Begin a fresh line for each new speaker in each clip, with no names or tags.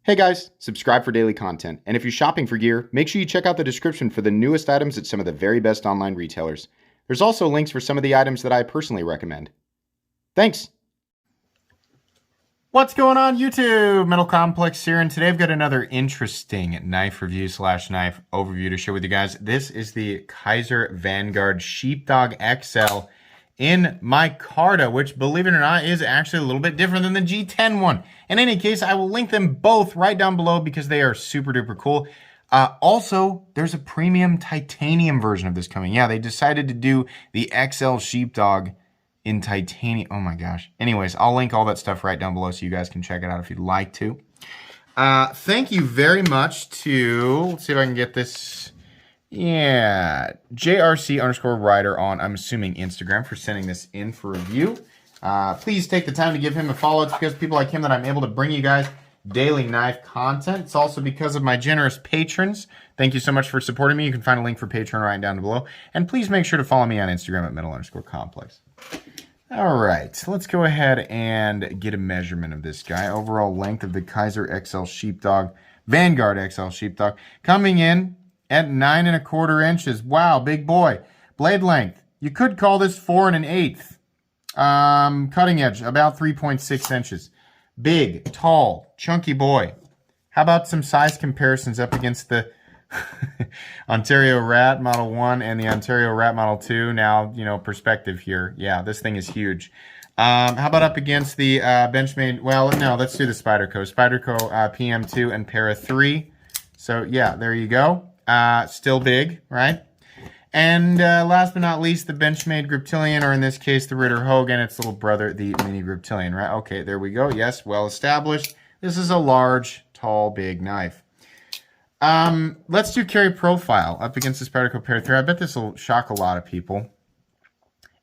Hey guys, subscribe for daily content, and if you're shopping for gear, make sure you check out the description for the newest items at some of the very best online retailers. There's also links for some of the items that I personally recommend. Thanks!
What's going on YouTube? Metal Complex here, and today I've got another interesting knife review / knife overview to share with you guys. This is the Kizer Vanguard Sheepdog XL in Micarta, which, believe it or not, is actually a little bit different than the G10 one. In any case, I will link them both right down below because they are super duper cool. Also, there's a premium titanium version of this coming. Yeah, they decided to do the XL Sheepdog in titanium. Oh my gosh. Anyways, I'll link all that stuff right down below so you guys can check it out if you'd like to. Thank you very much to, let's see if I can get this. Yeah, JRC_rider on, I'm assuming, Instagram for sending this in for review. Please take the time to give him a follow. It's because of people like him that I'm able to bring you guys daily knife content. It's also because of my generous patrons. Thank you so much for supporting me. You can find a link for Patreon right down below. And please make sure to follow me on Instagram at metal_complex. All right, so let's go ahead and get a measurement of this guy. Overall length of the Kizer XL Sheepdog, Vanguard XL Sheepdog, coming in at 9 1/4 inches. Wow, big boy. Blade length, you could call this 4 1/8. Cutting edge, about 3.6 inches. Big, tall, chunky boy. How about some size comparisons up against the Ontario Rat Model 1 and the Ontario Rat Model 2? Now, you know, perspective here. Yeah, this thing is huge. How about up against the Benchmade? Well, no, let's do the Spyderco. Spyderco PM2 and Para 3. So, yeah, there you go. Still big, right? And last but not least, the Benchmade Griptilian, or in this case, the Ritter Hogan, its little brother, the Mini Griptilian, right? Okay, there we go. Yes, well established. This is a large, tall, big knife. Let's do carry profile up against the Spyderco Para 3. I bet this will shock a lot of people.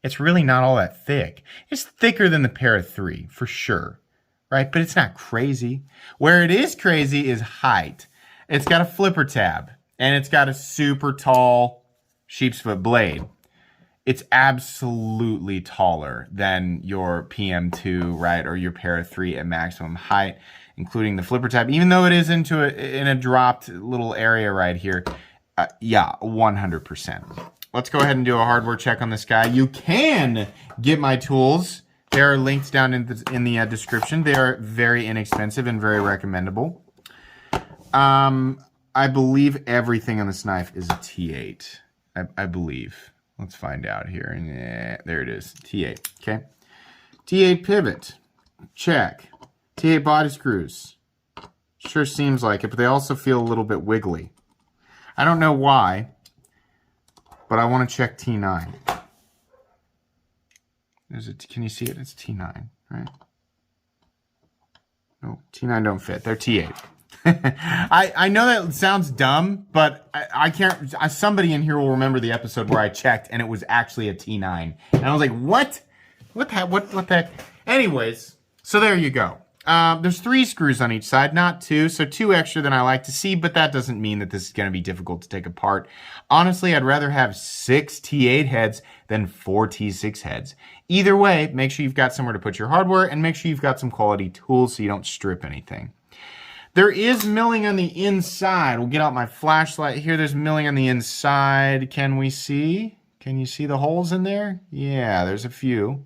It's really not all that thick. It's thicker than the Para 3, for sure, right? But it's not crazy. Where it is crazy is height. It's got a flipper tab, and it's got a super tall sheep's foot blade. It's absolutely taller than your PM2, right, or your Para 3 at maximum height, including the flipper tab, even though it is in a dropped little area right here. Yeah, 100%. Let's go ahead and do a hardware check on this guy. You can get my tools. There are links down in the description. They are very inexpensive and very recommendable. I believe everything on this knife is a T8. I believe. Let's find out here. Yeah, there it is. T8. Okay. T8 pivot. Check. T8 body screws. Sure seems like it, but they also feel a little bit wiggly. I don't know why, but I want to check T9. Can you see it? It's T9, right? No, T9 don't fit. They're T8. I know that sounds dumb, but I can't. Somebody in here will remember the episode where I checked and it was actually a T9, and I was like, "What? What the heck?" Anyways, so there you go. There's 3 screws on each side, not 2, so 2 extra than I like to see, but that doesn't mean that this is going to be difficult to take apart. Honestly, I'd rather have 6 T8 heads than 4 T6 heads. Either way, make sure you've got somewhere to put your hardware, and make sure you've got some quality tools so you don't strip anything. There is milling on the inside. We'll get out my flashlight here. There's milling on the inside. Can we see? Can you see the holes in there? Yeah, there's a few.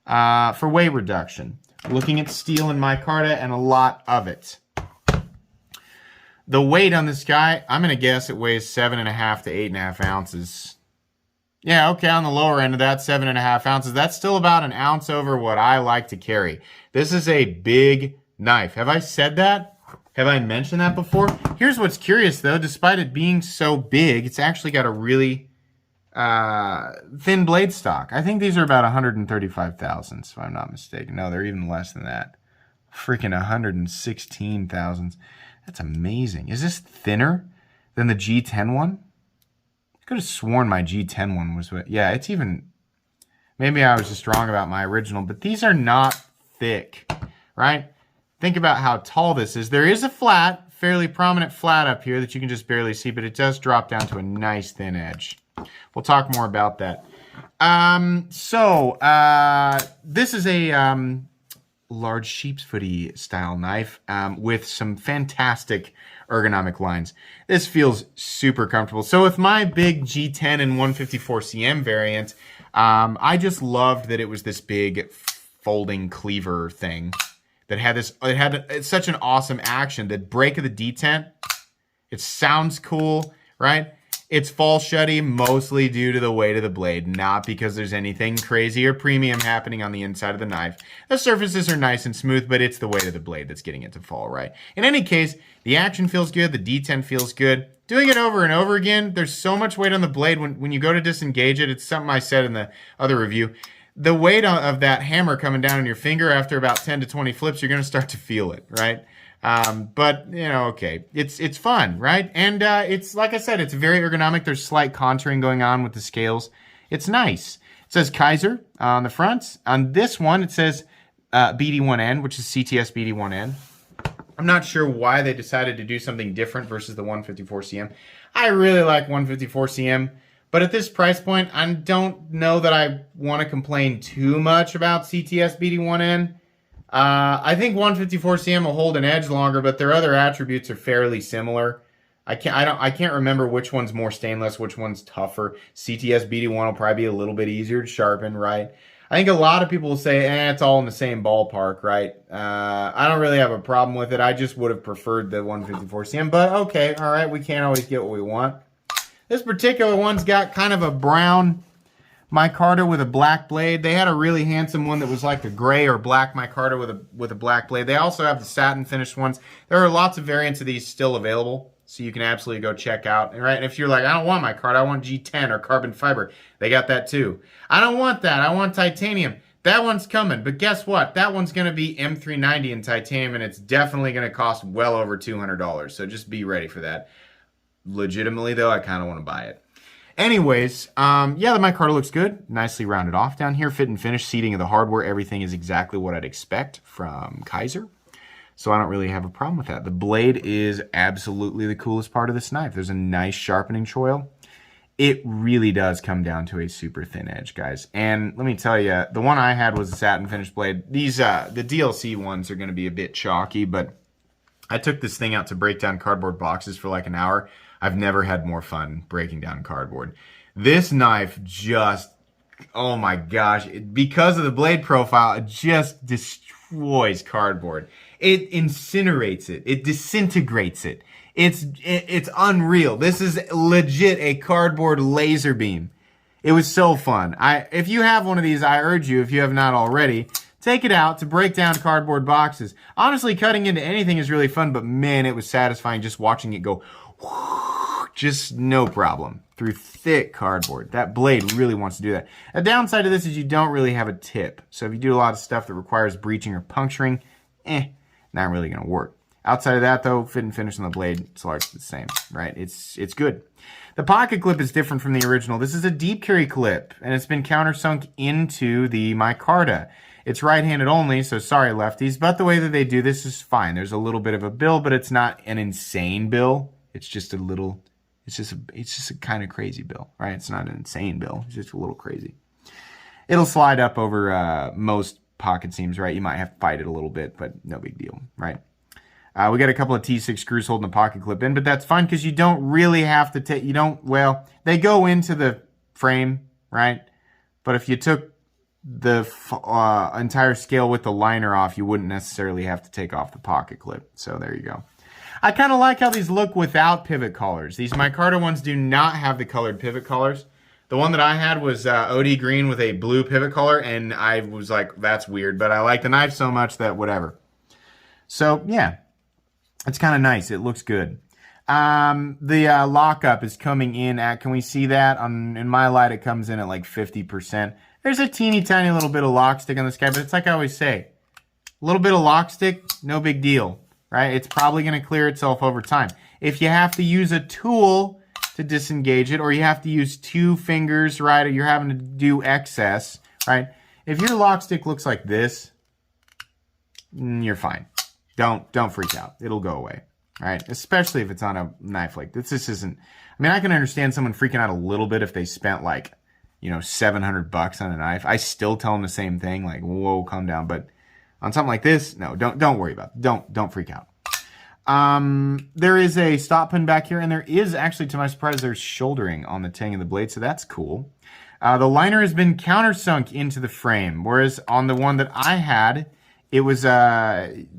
For weight reduction. Looking at steel in Micarta and a lot of it. The weight on this guy, I'm going to guess it weighs 7.5 to 8.5 ounces. Yeah, okay, on the lower end of that, 7.5 ounces. That's still about an ounce over what I like to carry. This is a big knife. Have I said that? Have I mentioned that before? Here's what's curious, though. Despite it being so big, it's actually got a really thin blade stock. I think these are about 135 thousandths, if I'm not mistaken. No, they're even less than that. Freaking 116 thousandths. That's amazing. Is this thinner than the G10 one? I could have sworn my G10 one was... Yeah, it's even... Maybe I was just wrong about my original, but these are not thick, right? Think about how tall this is. There is a flat, fairly prominent flat up here that you can just barely see, but it does drop down to a nice thin edge. We'll talk more about that. This is a large sheep's footy style knife with some fantastic ergonomic lines. This feels super comfortable. So with my big G10 and 154cm variant, I just loved that it was this big folding cleaver thing that had this. It's such an awesome action. The break of the detent, it sounds cool, right? It's fall shutty mostly due to the weight of the blade, not because there's anything crazy or premium happening on the inside of the knife. The surfaces are nice and smooth, but it's the weight of the blade that's getting it to fall right. In any case, the action feels good, the detent feels good. Doing it over and over again, there's so much weight on the blade when you go to disengage it. It's something I said in the other review. The weight of that hammer coming down on your finger after about 10 to 20 flips, you're going to start to feel it, right? But you know, okay, it's fun, right? And it's like I said, it's very ergonomic. There's slight contouring going on with the scales. It's nice. It says Kizer on the front. On this one, it says BD1N, which is CTS BD1N. I'm not sure why they decided to do something different versus the 154cm. I really like 154cm, but at this price point, I don't know that I want to complain too much about CTS BD1N. I think 154cm will hold an edge longer, but their other attributes are fairly similar. I can't remember which one's more stainless, which one's tougher. CTS BD1 will probably be a little bit easier to sharpen, right? I think a lot of people will say, it's all in the same ballpark, right? I don't really have a problem with it. I just would have preferred the 154cm, but okay, all right, we can't always get what we want. This particular one's got kind of a brown micarta with a black blade. They had a really handsome one that was like a gray or black micarta with a black blade. They also have the satin finished ones. There are lots of variants of these still available, so you can absolutely go check out. Right? And if you're like, I don't want micarta, I want G10 or carbon fiber, they got that too. I don't want that, I want titanium. That one's coming, but guess what? That one's going to be M390 in titanium, and it's definitely going to cost well over $200, so just be ready for that. Legitimately, though, I kind of want to buy it. Anyways, yeah, the micarta looks good. Nicely rounded off down here. Fit and finish, seating of the hardware, everything is exactly what I'd expect from Kizer. So I don't really have a problem with that. The blade is absolutely the coolest part of this knife. There's a nice sharpening choil. It really does come down to a super thin edge, guys. And let me tell you, the one I had was a satin finished blade. These, the DLC ones are going to be a bit chalky, but I took this thing out to break down cardboard boxes for like an hour. I've never had more fun breaking down cardboard. This knife just, oh my gosh, because of the blade profile, it just destroys cardboard. It incinerates it. It disintegrates it. It's unreal. This is legit a cardboard laser beam. It was so fun. If you have one of these, I urge you, if you have not already, take it out to break down cardboard boxes. Honestly, cutting into anything is really fun, but man, it was satisfying just watching it go just no problem through thick cardboard. That blade really wants to do that. A downside to this is you don't really have a tip. So if you do a lot of stuff that requires breaching or puncturing, not really going to work. Outside of that, though, fit and finish on the blade, it's largely the same, right? It's good. The pocket clip is different from the original. This is a deep carry clip, and it's been countersunk into the micarta. It's right-handed only, so sorry, lefties, but the way that they do this is fine. There's a little bit of a bill, but it's not an insane bill. It's just a little, it's just a kind of crazy bill, right? It's not an insane bill. It's just a little crazy. It'll slide up over most pocket seams, right? You might have to fight it a little bit, but no big deal, right? We got a couple of T6 screws holding the pocket clip in, but that's fine because you don't really have to take, well, they go into the frame, right? But if you took the entire scale with the liner off, you wouldn't necessarily have to take off the pocket clip. So there you go. I kind of like how these look without pivot collars. These micarta ones do not have the colored pivot collars. The one that I had was OD green with a blue pivot collar, and I was like, that's weird, but I like the knife so much that whatever. So, yeah, it's kind of nice. It looks good. The lockup is coming in at, can we see that? In my light, it comes in at like 50%. There's a teeny tiny little bit of lock stick on this guy, but it's like I always say, a little bit of lock stick, no big deal, right? It's probably going to clear itself over time. If you have to use a tool to disengage it, or you have to use two fingers, right, or you're having to do excess, right? If your lock stick looks like this, you're fine. Don't freak out. It'll go away, right? Especially if it's on a knife like this. This isn't, I mean, I can understand someone freaking out a little bit if they spent like, $700 on a knife. I still tell them the same thing, like, whoa, calm down. But On something like this, no, don't worry about it. Don't freak out. There is a stop pin back here, and there is actually, to my surprise, there's shouldering on the tang of the blade, so that's cool. The liner has been countersunk into the frame, whereas on the one that I had, it was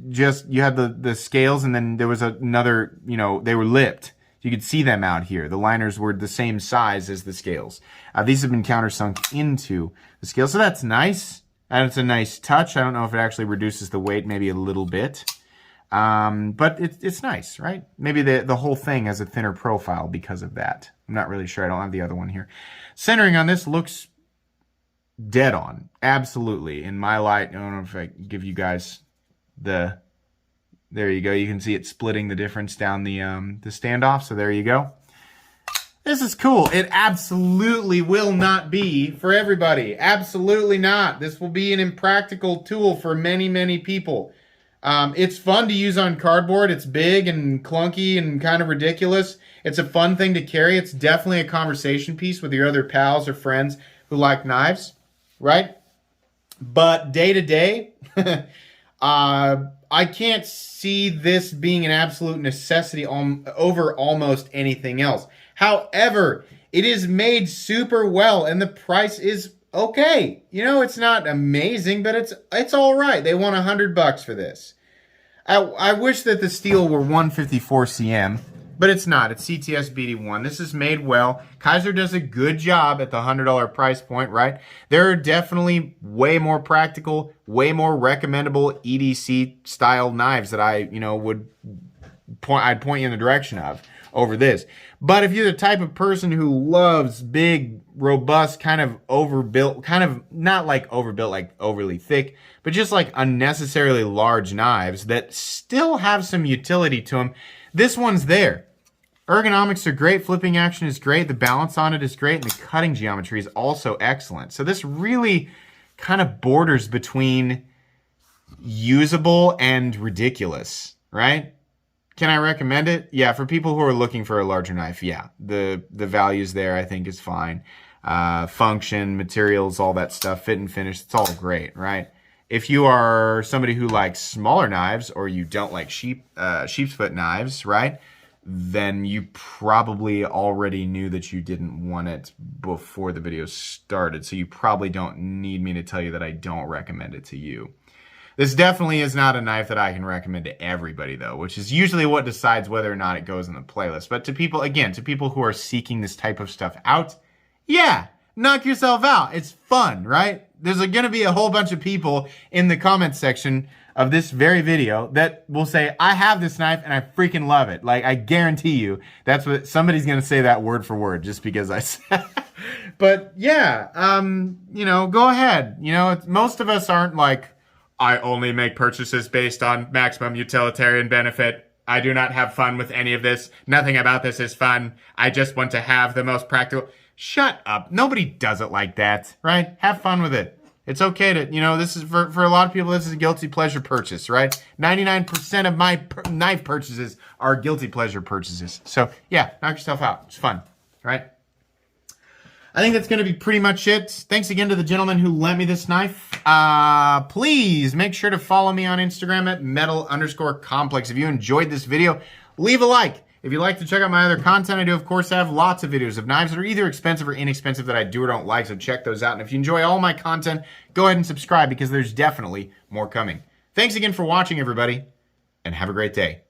just, you had the scales, and then there was another, you know, they were lipped. You could see them out here. The liners were the same size as the scales. These have been countersunk into the scales, so that's nice. And it's a nice touch. I don't know if it actually reduces the weight maybe a little bit. But it's nice, right? Maybe the whole thing has a thinner profile because of that. I'm not really sure. I don't have the other one here. Centering on this looks dead on. Absolutely. In my light, I don't know if I can give you guys the... There you go. You can see it splitting the difference down the standoff. So there you go. This is cool. It absolutely will not be for everybody. Absolutely not. This will be an impractical tool for many, many people. It's fun to use on cardboard. It's big and clunky and kind of ridiculous. It's a fun thing to carry. It's definitely a conversation piece with your other pals or friends who like knives, right? But day to day, I can't see this being an absolute necessity over almost anything else. However, it is made super well, and the price is okay. You know, it's not amazing, but it's all right. They want $100 for this. I wish that the steel were 154 cm, but it's not. It's CTS BD1. This is made well. Kizer does a good job at the $100 price point, right? There are definitely way more practical, way more recommendable EDC style knives that I'd point you in the direction of over this. But if you're the type of person who loves big, robust, kind of overbuilt, kind of not like overbuilt, like overly thick, but just like unnecessarily large knives that still have some utility to them, this one's there. Ergonomics are great. Flipping action is great. The balance on it is great. And the cutting geometry is also excellent. So this really kind of borders between usable and ridiculous, right? Can I recommend it? Yeah, for people who are looking for a larger knife, yeah. The values there, I think, is fine. Function, materials, all that stuff, fit and finish, it's all great, right? If you are somebody who likes smaller knives, or you don't like sheep's foot knives, right? Then you probably already knew that you didn't want it before the video started. So you probably don't need me to tell you that I don't recommend it to you. This definitely is not a knife that I can recommend to everybody, though, which is usually what decides whether or not it goes in the playlist. But to people, again, to people who are seeking this type of stuff out, yeah, knock yourself out. It's fun, right? There's going to be a whole bunch of people in the comments section of this very video that will say, I have this knife and I freaking love it. Like, I guarantee you, that's what somebody's going to say that word for word just because I said. But yeah, you know, go ahead. You know, most of us aren't like, I only make purchases based on maximum utilitarian benefit. I do not have fun with any of this. Nothing about this is fun. I just want to have the most practical. Shut up. Nobody does it like that, right? Have fun with it. It's okay to, you know, this is for a lot of people, this is a guilty pleasure purchase, right? 99% of my knife purchases are guilty pleasure purchases. So yeah, knock yourself out. It's fun, right? I think that's going to be pretty much it. Thanks again to the gentleman who lent me this knife. Please make sure to follow me on Instagram at metal_complex. If you enjoyed this video, leave a like. If you'd like to check out my other content, I do, of course, have lots of videos of knives that are either expensive or inexpensive that I do or don't like, so check those out. And if you enjoy all my content, go ahead and subscribe because there's definitely more coming. Thanks again for watching, everybody, and have a great day.